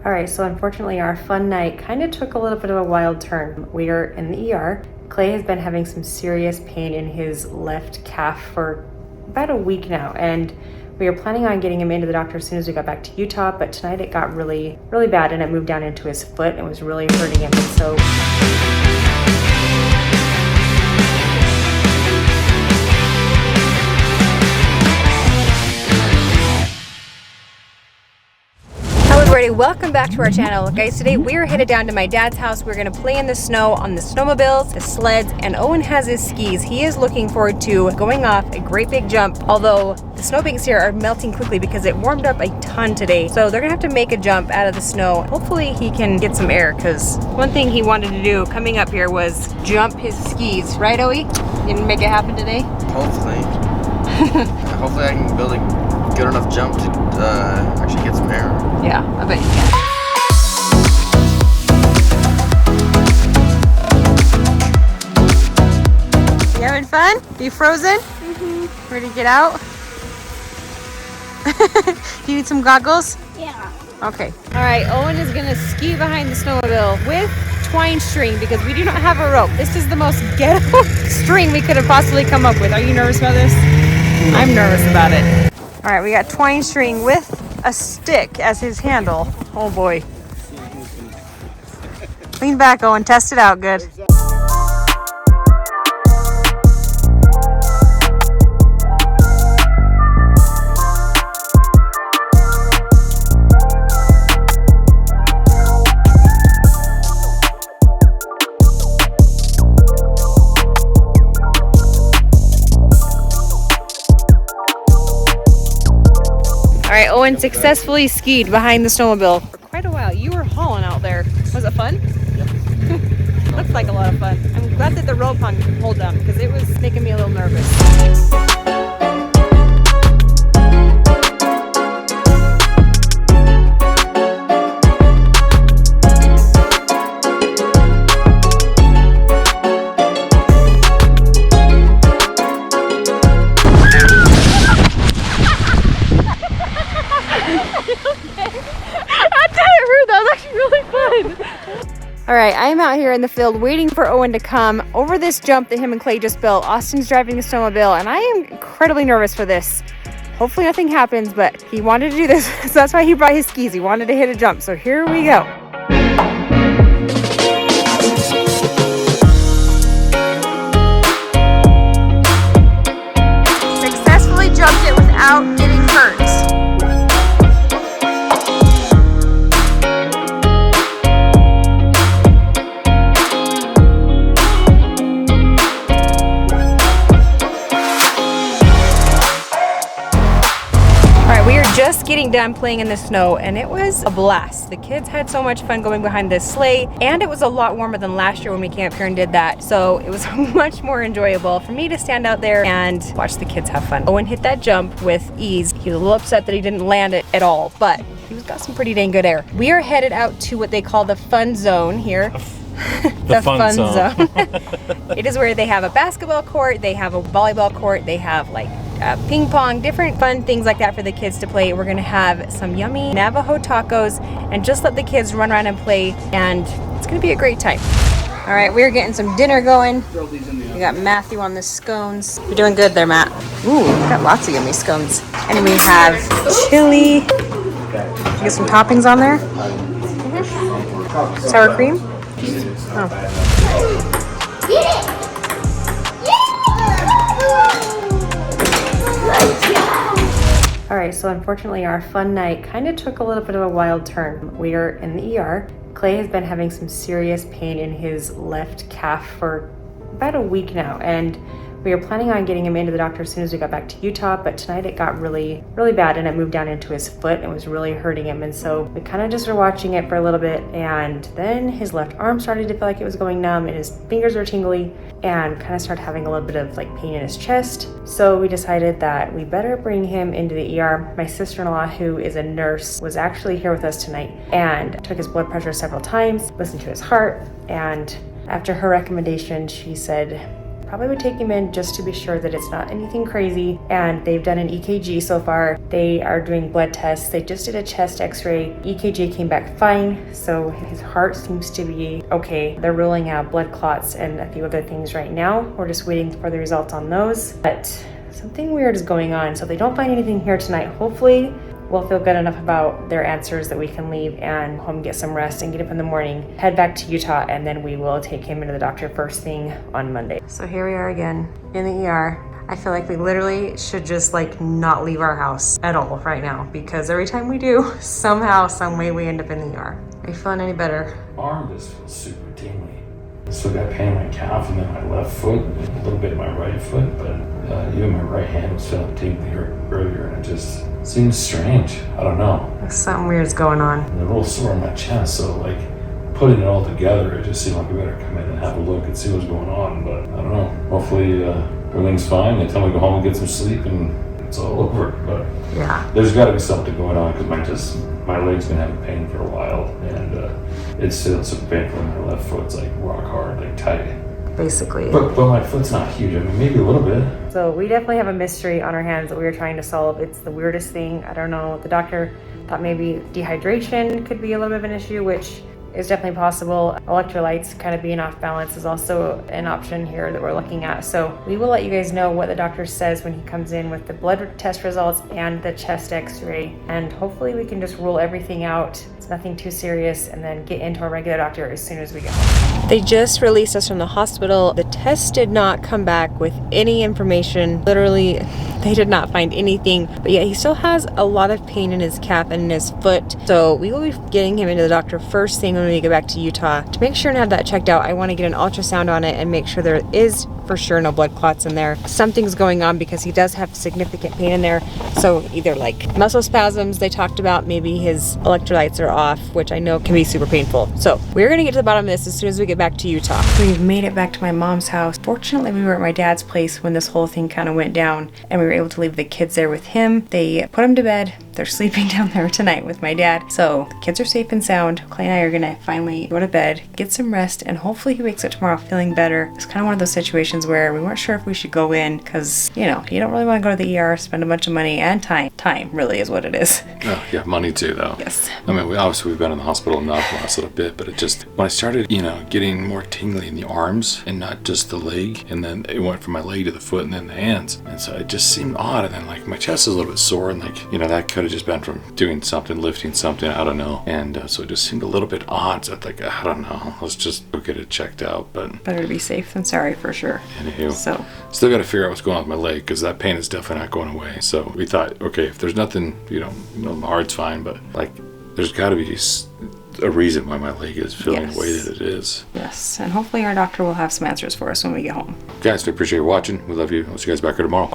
All right, so unfortunately our fun night kind of took a little bit of a wild turn. We are in the ER. Clay has been having some serious pain in his left calf for about a week now, and we were planning on getting him into the doctor as soon as we got back to Utah, but tonight it got really bad and it moved down into his foot and was really hurting him. And so everybody, welcome back to our channel. Guys, today we are headed down to my dad's house. We're gonna play in the snow on the snowmobiles, the sleds, and Owen has his skis. He is looking forward to going off a great big jump, although the snowbanks here are melting quickly because it warmed up a ton today. So they're gonna have to make a jump out of the snow. Hopefully he can get some air, because one thing he wanted to do coming up here was jump his skis. Right, Owie? You didn't make it happen today? Hopefully. Hopefully I can build a good enough jump to actually get some air. Yeah, I bet you can. You having fun? You frozen? Mm-hmm. Ready to get out? Do you need some goggles? Yeah. Okay. All right, Owen is gonna ski behind the snowmobile with twine string because we do not have a rope. This is the most ghetto string we could have possibly come up with. Are you nervous about this? I'm nervous about it. All right, we got twine string with a stick as his handle. Oh boy. Lean back, Owen, test it out good. All right, Owen successfully skied behind the snowmobile for quite a while. You were hauling out there. Was it fun? Yep. Looks like a lot of fun. I'm glad that the rope hung hold down because it was making me a little nervous. All right, I am out here in the field waiting for Owen to come over this jump that him and Clay just built. Austin's driving the snowmobile, and I am incredibly nervous for this. Hopefully nothing happens, but he wanted to do this, so that's why he brought his skis. He wanted to hit a jump, so here we go. Successfully jumped it without getting hurt. Just getting done playing in the snow and it was a blast. The kids had so much fun going behind this sleigh, and it was a lot warmer than last year when we came up here and did that. So it was much more enjoyable for me to stand out there and watch the kids have fun. Owen hit that jump with ease. He was a little upset that he didn't land it at all, but he got some pretty dang good air. We are headed out to what they call the fun zone here. The fun zone. It is where they have a basketball court, they have a volleyball court, they have like ping pong, different fun things like that for the kids to play. We're gonna have some yummy Navajo tacos and just let the kids run around and play, and it's gonna be a great time. All right, we're getting some dinner going. We got Matthew on the scones. You're doing good there, Matt. Ooh, we got lots of yummy scones. And we have chili. Get some toppings on there. Sour cream. Oh. All right, so unfortunately our fun night kind of took a little bit of a wild turn. We are in the ER. Clay has been having some serious pain in his left calf for about a week now, and we were planning on getting him into the doctor as soon as we got back to Utah, but tonight it got really bad and it moved down into his foot and was really hurting him. And so we kind of just were watching it for a little bit, and then his left arm started to feel like it was going numb and his fingers were tingly and kind of started having a little bit of like pain in his chest. So we decided that we better bring him into the ER. My sister-in-law, who is a nurse, was actually here with us tonight and took his blood pressure several times, listened to his heart, and after her recommendation, she said, probably would take him in just to be sure that it's not anything crazy. And they've done an EKG so far. They are doing blood tests. They just did a chest x-ray. EKG came back fine, so his heart seems to be okay. They're ruling out blood clots and a few other things right now. We're just waiting for the results on those, but something weird is going on. So if they don't find anything here tonight, hopefully we'll feel good enough about their answers that we can leave and home, get some rest, and get up in the morning, head back to Utah, and then we will take him into the doctor first thing on Monday. So here we are again in the ER. I feel like we literally should just like not leave our house at all right now, because every time we do, somehow, some way we end up in the ER. Are you feeling any better? Arm just feels super tingly. I still got pain in my calf and then my left foot, and a little bit in my right foot, but even my right hand was feeling tingly earlier, and it just seems strange. I don't know. Something weird's going on. And a little sore in my chest, so like putting it all together, it just seemed like we better come in and have a look and see what's going on. But I don't know. Hopefully everything's fine. They tell me to go home and get some sleep and it's all over. But yeah, there's got to be something going on because my leg's been having pain for a while, and it's still super painful. My left foot's like rock hard, like tight. Basically. But my foot's not huge. I mean, maybe a little bit. So we definitely have a mystery on our hands that we are trying to solve. It's the weirdest thing. I don't know. The doctor thought maybe dehydration could be a little bit of an issue, which is definitely possible. Electrolytes kind of being off balance is also an option here that we're looking at. So we will let you guys know what the doctor says when he comes in with the blood test results and the chest x-ray. And hopefully we can just rule everything out. It's nothing too serious, and then get into our regular doctor as soon as we get home. They just released us from the hospital. The test did not come back with any information. Literally, they did not find anything. But yeah, he still has a lot of pain in his calf and in his foot. So we will be getting him into the doctor first thing when we get back to Utah to make sure and have that checked out. I want to get an ultrasound on it and make sure there is for sure no blood clots in there. Something's going on because he does have significant pain in there. So either like muscle spasms they talked about, maybe his electrolytes are off, which I know can be super painful. So we're gonna get to the bottom of this as soon as we get back to Utah. We've made it back to my mom's house. Fortunately, we were at my dad's place when this whole thing kind of went down, and we were able to leave the kids there with him. They put him to bed. They're sleeping down there tonight with my dad. So the kids are safe and sound. Clay and I are gonna finally go to bed, get some rest, and hopefully he wakes up tomorrow feeling better. It's kind of one of those situations where we weren't sure if we should go in because, you know, you don't really want to go to the ER, spend a bunch of money and time. Time really is what it is. Oh, yeah, money too, though. Yes. I mean, we've been in the hospital enough the last little bit, but it just, when I started, you know, getting more tingly in the arms and not just the leg, and then it went from my leg to the foot and then the hands. And so it just seemed odd. And then, like, my chest is a little bit sore, and, like, you know, that could have just been from doing something, lifting something, I don't know. And so it just seemed a little bit odd. So I think, I don't know, let's just go get it checked out. But better to be safe than sorry for sure. Anywho, so still got to figure out what's going on with my leg because that pain is definitely not going away. So we thought, okay, if there's nothing, you know, my heart's fine, but like there's got to be a reason why my leg is feeling the way that it is. Yes, and hopefully our doctor will have some answers for us when we get home. Guys, we appreciate you watching. We love you. I'll see you guys back here tomorrow.